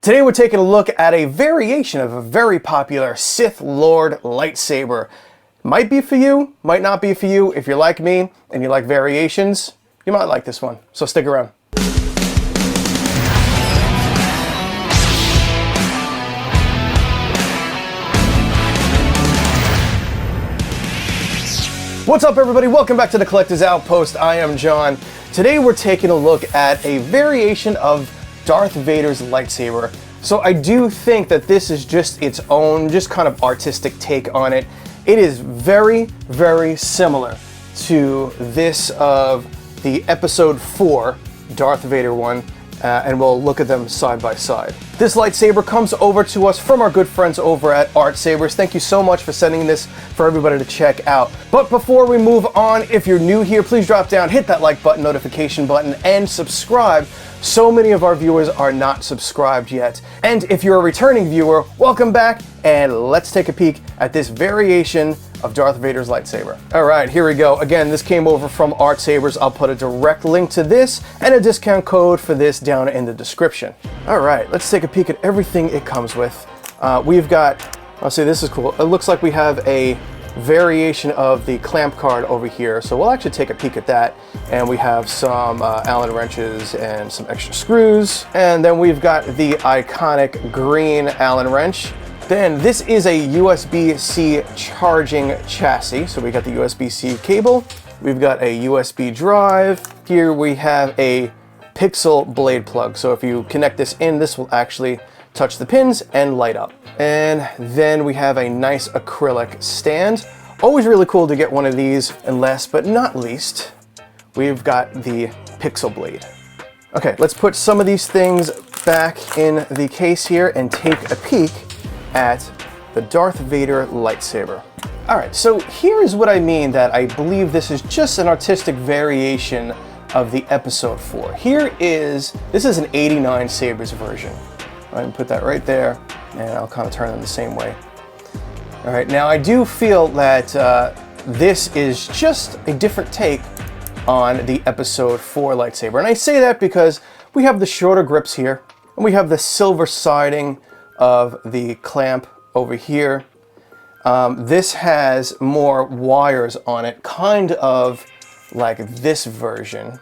Today we're taking a look at a variation of a very popular Sith Lord lightsaber. Might be for you, might not be for you. If you're like me and you like variations, you might like this one, so stick around. What's up everybody, welcome back to the Collector's Outpost. I am John. Today we're taking a look at a variation of Darth Vader's lightsaber. So I do think that this is just its own, just kind of artistic take on it. It is very, very similar to this of the Episode 4 Darth Vader one, and we'll look at them side by side. This lightsaber comes over to us from our good friends over at Artsabers. Thank you so much for sending this for everybody to check out. But before we move on, if you're new here, please drop down, hit that like button, notification button, and subscribe. So many of our viewers are not subscribed yet. And if you're a returning viewer, welcome back, and let's take a peek at this variation of Darth Vader's lightsaber. All right, here we go. Again, this came over from Artsabers. I'll put a direct link to this and a discount code for this down in the description. All right, let's take a peek at everything it comes with. We've got, I'll say this is cool. It looks like we have a variation of the clamp card over here. So we'll actually take a peek at that. And we have some Allen wrenches and some extra screws. And then we've got the iconic green Allen wrench. Then this is a USB-C charging chassis. So we got the USB-C cable. We've got a USB drive. Here we have a pixel blade plug. So if you connect this in, this will actually touch the pins and light up. And then we have a nice acrylic stand. Always really cool to get one of these. And last but not least, we've got the pixel blade. Okay, let's put some of these things back in the case here and take a peek at the Darth Vader lightsaber. All right, so here is what I mean that I believe this is just an artistic variation of the Episode 4. This is an 89 Sabers version. I can put that right there, and I'll kind of turn them the same way. All right, now I do feel that this is just a different take on the Episode 4 lightsaber. And I say that because we have the shorter grips here, and we have the silver siding of the clamp over here. This has more wires on it, kind of like this version.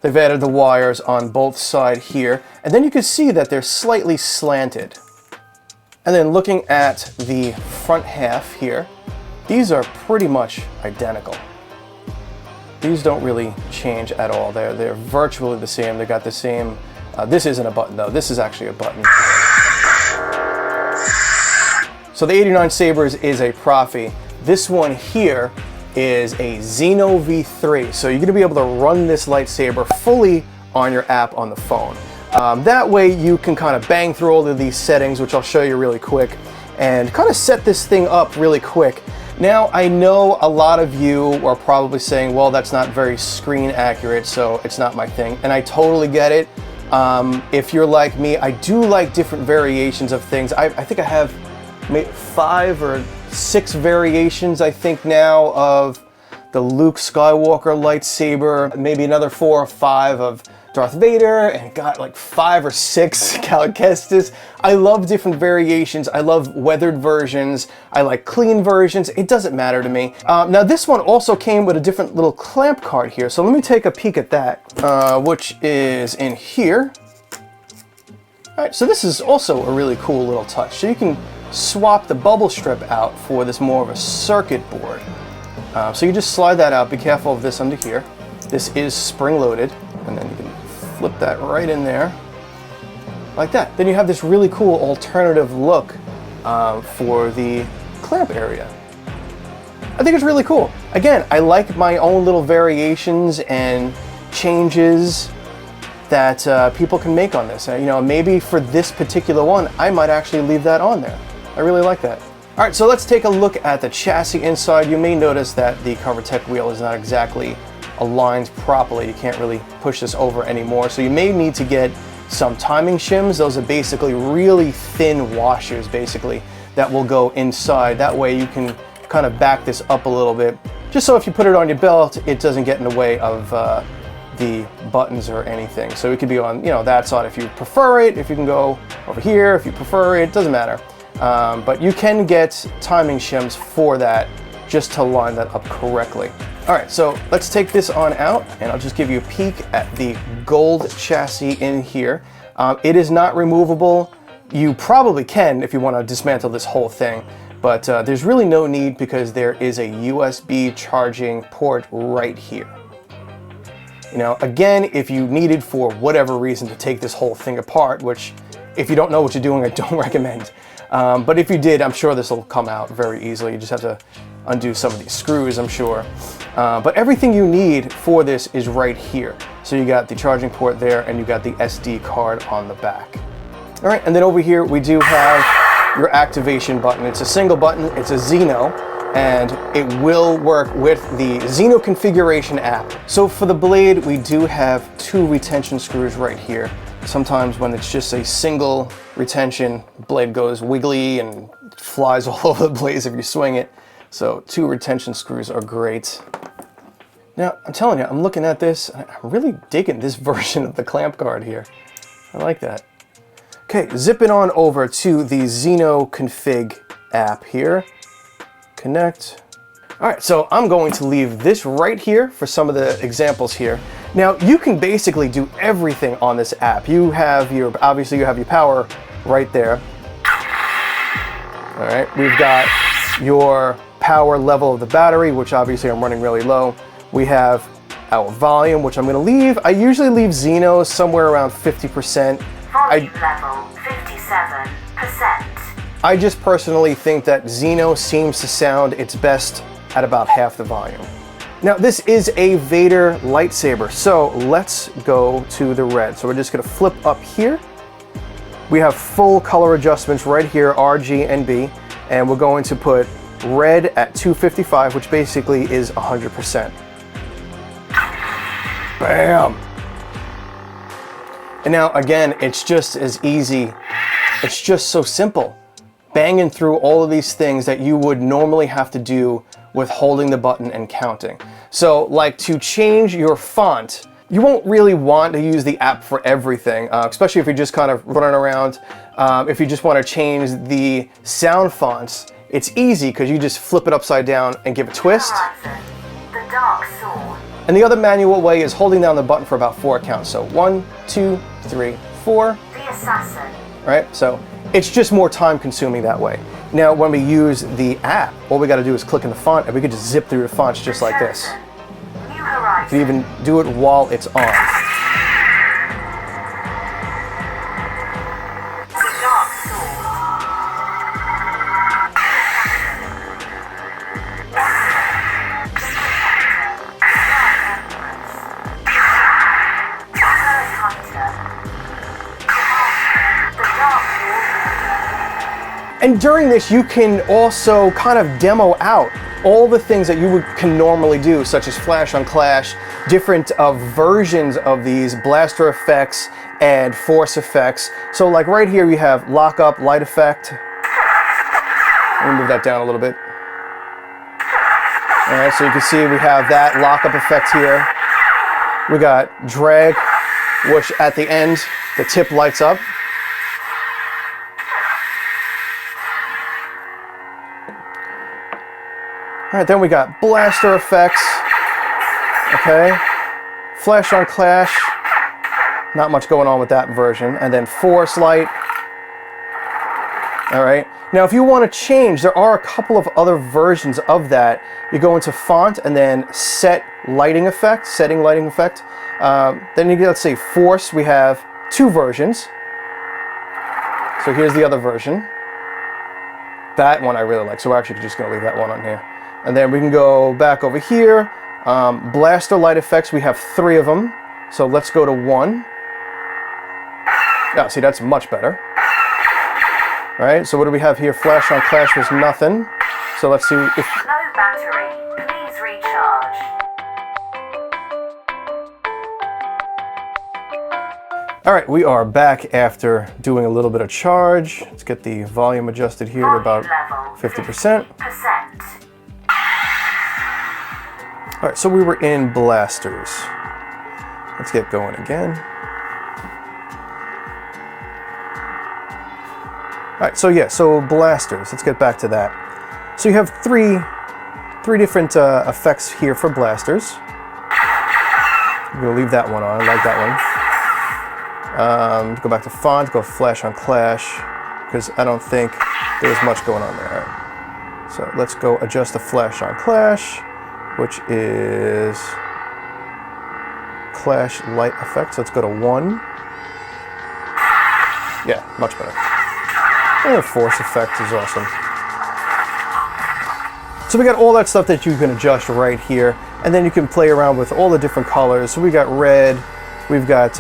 They've added the wires on both sides here, and then you can see that they're slightly slanted. And then looking at the front half here, these are pretty much identical. These don't really change at all. They're virtually the same. They got the same. This isn't a button though. This is actually a button. So the 89 Sabers is a Profi. This one here is a Xeno V3. So you're going to be able to run this lightsaber fully on your app on the phone. That way you can kind of bang through all of these settings, which I'll show you really quick, and kind of set this thing up really quick. Now, I know a lot of you are probably saying, well, that's not very screen accurate, so it's not my thing. And I totally get it. If you're like me, I do like different variations of things. I think I have maybe 5 or 6 variations, I think now, of the Luke Skywalker lightsaber, maybe another 4 or 5 of Darth Vader, and got like 5 or 6 Cal Kestis. I love different variations. I love weathered versions. I like clean versions. It doesn't matter to me. Now this one also came with a different little clamp card here. So let me take a peek at that, which is in here. All right, so this is also a really cool little touch. So you can swap the bubble strip out for this more of a circuit board. So you just slide that out. Be careful of this under here. This is spring-loaded, and then you can flip that right in there, like that. Then you have this really cool alternative look for the clamp area. I think it's really cool. Again, I like my own little variations and changes that people can make on this. You know, maybe for this particular one, I might actually leave that on there. I really like that. All right, so let's take a look at the chassis inside. You may notice that the CoverTech wheel is not exactly aligned properly. You can't really push this over anymore. So you may need to get some timing shims. Those are basically really thin washers, basically, that will go inside. That way you can kind of back this up a little bit, just so if you put it on your belt, it doesn't get in the way of the buttons or anything. So it could be on, you know, that side if you prefer it, if you can go over here if you prefer it, doesn't matter. But you can get timing shims for that just to line that up correctly. All right, so let's take this on out and I'll just give you a peek at the gold chassis in here. It is not removable. You probably can if you want to dismantle this whole thing, but there's really no need because there is a USB charging port right here. You know, again, if you needed for whatever reason to take this whole thing apart, which if you don't know what you're doing, I don't recommend. But if you did, I'm sure this will come out very easily. You just have to undo some of these screws, I'm sure. But everything you need for this is right here. So you got the charging port there and you got the SD card on the back. All right, and then over here we do have your activation button. It's a single button, it's a Xeno, and it will work with the Xeno Configuration App. So for the blade, we do have 2 retention screws right here. Sometimes when it's just a single retention, blade goes wiggly and flies all over the place if you swing it. So 2 retention screws are great. Now, I'm telling you, I'm looking at this, and I'm really digging this version of the clamp guard here. I like that. Okay, zipping on over to the Xeno Config app here. Connect. All right, so I'm going to leave this right here for some of the examples here. Now, you can basically do everything on this app. You have your, obviously you have your power right there. All right, we've got your power level of the battery, which obviously I'm running really low. We have our volume, which I'm gonna leave. I usually leave Xeno somewhere around 50%. Volume level, 57%. I just personally think that Xeno seems to sound its best at about half the volume. Now, this is a Vader lightsaber, so let's go to the red. So we're just gonna flip up here. We have full color adjustments right here, R, G, and B, and we're going to put red at 255, which basically is 100%. Bam! And now, again, it's just as easy. It's just so simple. Banging through all of these things that you would normally have to do with holding the button and counting. So, like to change your font, you won't really want to use the app for everything, especially if you're just kind of running around. If you just want to change the sound fonts, it's easy because you just flip it upside down and give a twist. The Dark Sword. And the other manual way is holding down the button for about 4 counts. So 1, 2, 3, 4. The Assassin. Right? So it's just more time consuming that way. Now, when we use the app, all we got to do is click in the font and we can just zip through the fonts just like this. New Horizon. You can even do it while it's on. The Dark Sword. And during this, you can also kind of demo out all the things that you can normally do, such as flash on clash, different versions of these blaster effects and force effects. So like right here, you have lock up, light effect. Let me move that down a little bit. All right, so you can see we have that lock up effect here. We got drag, which at the end, the tip lights up. All right, then we got blaster effects, okay? Flash on clash, not much going on with that version. And then force light, all right? Now, if you want to change, there are a couple of other versions of that. You go into font and then set lighting effect, setting lighting effect. Then you get, let's say, force, we have 2 versions. So here's the other version. That one I really like, so we're actually just gonna leave that one on here. And then we can go back over here. Blaster light effects, we have 3 of them. So let's go to 1. Yeah, see, that's much better. All right, so what do we have here? Flash on clash was nothing. So let's see if... Low battery, please recharge. All right, we are back after doing a little bit of charge. Let's get the volume adjusted here to about 50%. All right, so we were in blasters. Let's get going again. All right, so yeah, so blasters. Let's get back to that. So you have three different effects here for blasters. I'm gonna leave that one on. I like that one. Go back to font. Go flash on clash because I don't think there's much going on there. All right. So let's go adjust the flash on clash, which is clash light effect. So let's go to 1. Yeah, much better. And force effect is awesome. So we got all that stuff that you can adjust right here, and then you can play around with all the different colors. So we got red, we've got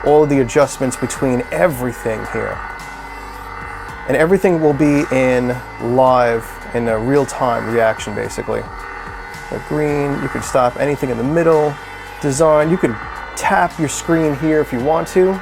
all of the adjustments between everything here. And everything will be in live, in a real-time reaction, basically. So green, you can stop anything in the middle. Design, you can tap your screen here if you want to.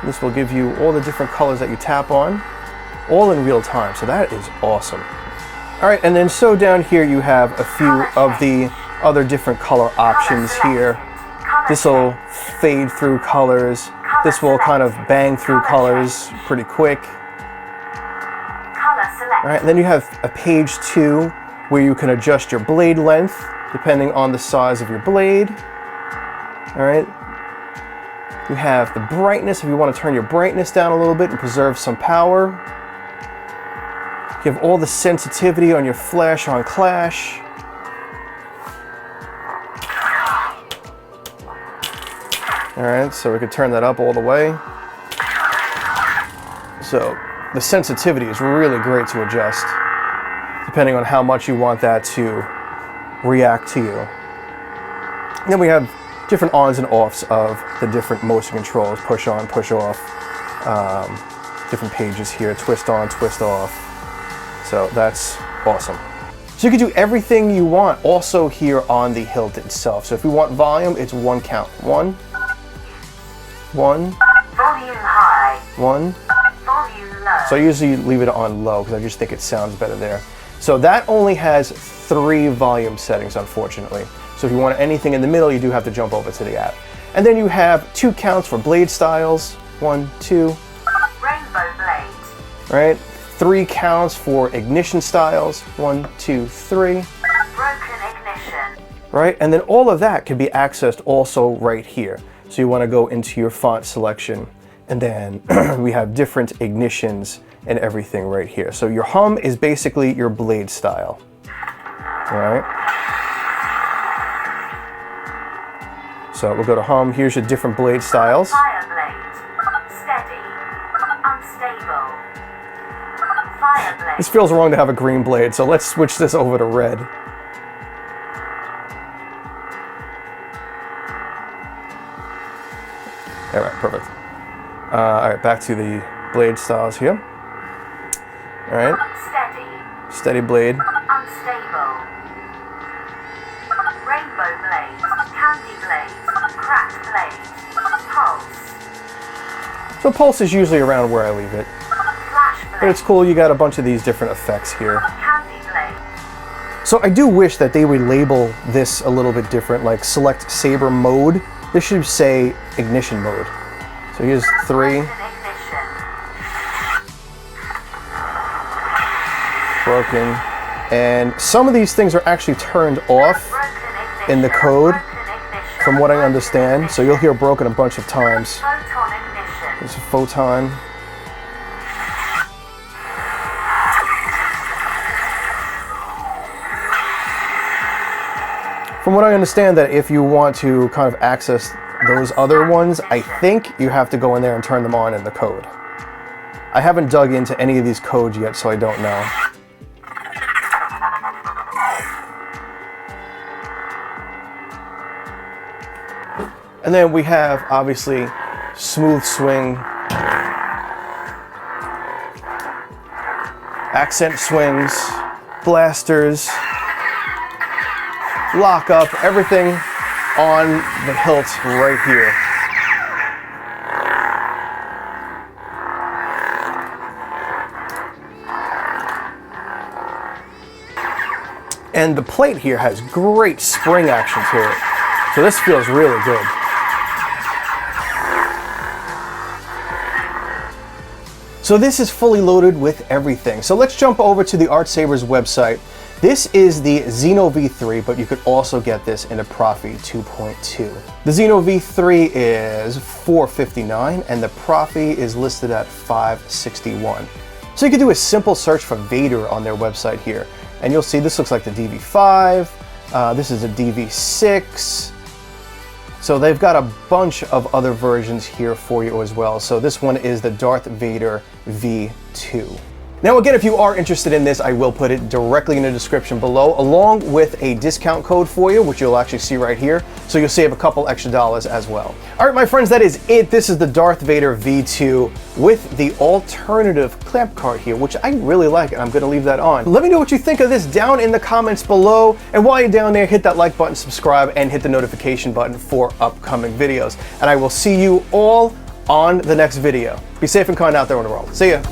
This will give you all the different colors that you tap on, all in real time, so that is awesome. All right, and then so down here you have a few of the other different color options here. This will fade through colors. This will kind of bang through colors pretty quick. All right, and then you have a page 2 where you can adjust your blade length depending on the size of your blade. All right. You have the brightness if you want to turn your brightness down a little bit and preserve some power. You have all the sensitivity on your flash on clash. All right, so we could turn that up all the way. So the sensitivity is really great to adjust depending on how much you want that to react to you. And then we have different ons and offs of the different motion controls, push on, push off, different pages here, twist on, twist off. So that's awesome. So you can do everything you want also here on the hilt itself. So if we want volume, it's 1 count. 1, 1, Volume high. 1. Volume low. So I usually leave it on low because I just think it sounds better there. So that only has 3 volume settings, unfortunately. So if you want anything in the middle, you do have to jump over to the app. And then you have 2 counts for blade styles. 1, 2. Rainbow blade. Right? 3 counts for ignition styles. 1, 2, 3. Broken ignition. Right? And then all of that can be accessed also right here. So you want to go into your font selection, and then we have different ignitions and everything right here. So your hum is basically your blade style. All right? So we'll go to hum. Here's your different blade styles. Fire blade. Steady. Unstable. Fire blade. This feels wrong to have a green blade, so let's switch this over to red. All right, perfect. All right, back to the blade styles here. All right. Steady. Steady blade. Unstable. Rainbow blade. Candy blade. Cracked blade. Pulse. So pulse is usually around where I leave it. Flash blade. But it's cool, you got a bunch of these different effects here. Candy blade. So I do wish that they would label this a little bit different, like select saber mode. This should say ignition mode. So here's 3, Broken ignition. broken. And some of these things are actually turned off Broken ignition. in the code, Broken ignition. from what I understand. So you'll hear broken a bunch of times. Photon ignition. There's a photon. From what I understand, that if you want to kind of access those other ones, I think you have to go in there and turn them on in the code. I haven't dug into any of these codes yet, so I don't know. And then we have, obviously, smooth swing, accent swings, blasters, lock up, everything on the hilt right here. And the plate here has great spring action to it. So this feels really good. So this is fully loaded with everything. So let's jump over to the Artsabers website. This is the Xeno V3, but you could also get this in a Profi 2.2. The Xeno V3 is $459 and the Profi is listed at $561. So you could do a simple search for Vader on their website here, and you'll see this looks like the DV5, this is a DV6, so they've got a bunch of other versions here for you as well. So this one is the Darth Vader V2. Now again, if you are interested in this, I will put it directly in the description below, along with a discount code for you, which you'll actually see right here, so you'll save a couple extra dollars as well. All right, my friends, that is it. This is the Darth Vader V2 with the alternative clamp card here, which I really like, and I'm gonna leave that on. Let me know what you think of this down in the comments below, and while you're down there, hit that like button, subscribe, and hit the notification button for upcoming videos. And I will see you all on the next video. Be safe and kind out there in the world. See ya.